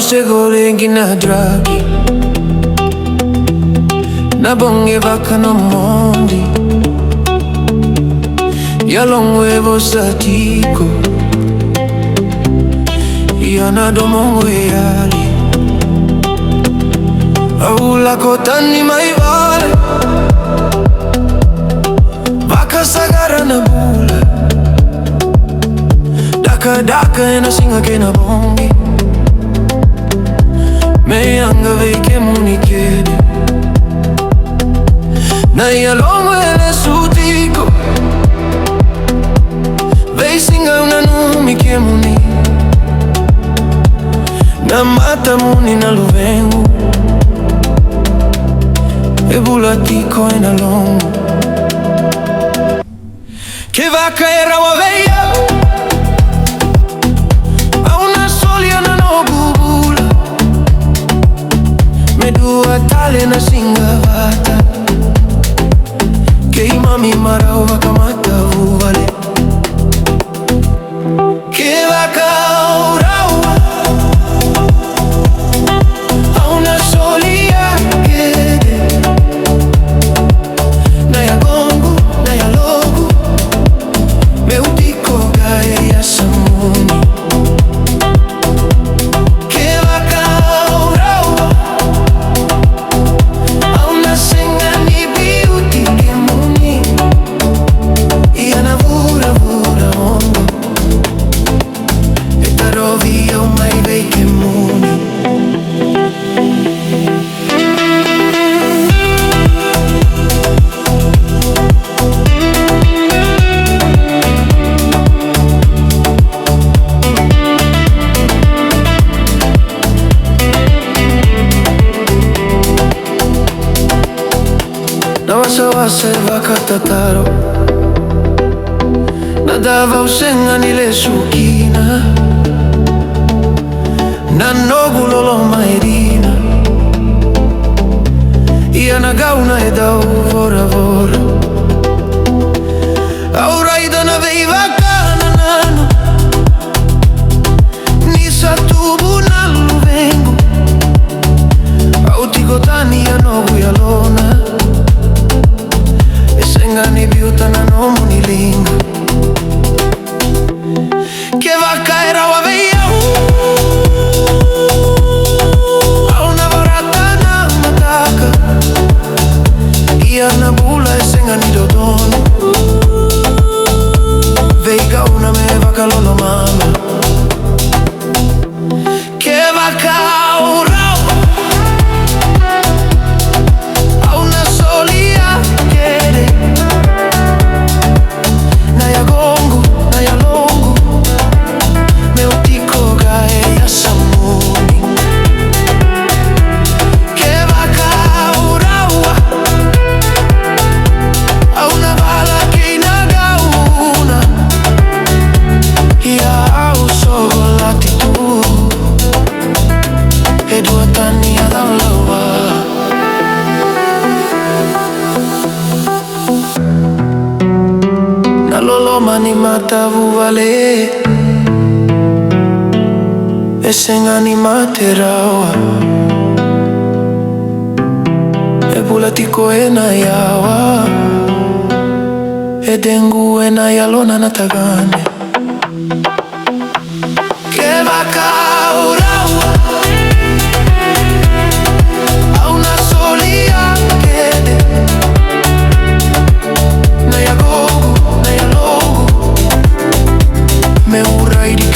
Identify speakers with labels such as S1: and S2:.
S1: Chegou lengi na dragi na bonge vaka no mondi yalongwe vosatiko yana domongo yali aula kotani maivale vaka sagara na bula daka daka ena singa kena bongi me anga veike munikede na yalongo ele sutiko vei singa una numi ke muni na mata muni na luvengu e bulatiko e na longo che vaca era wa veia a una solia na no bubula dua tale na singavata ke imami marauva kamata uvale ke vakauraua a una solia kede na ya gongo na ya logo me utiko gaya ya samuni Wasa vakatataro nadava usenga nile sukina na nogulolo mairina ia na gauna e dau vora vora auraida na veiva kana nano nisa tubu na luvengu autikotani ya nogu ya lona ni biuta na no munilinga che vacca era wa veia a una barata na mataka ia na bula e senga ni dodono veiga una me vacca lolo mama che vacca mani mata vuvale e senga ni materawa e bulatiko e na yawa e dengu e na yalona na tagane che vakauraua a una solia kede na ya gogo na ya logo me uraidi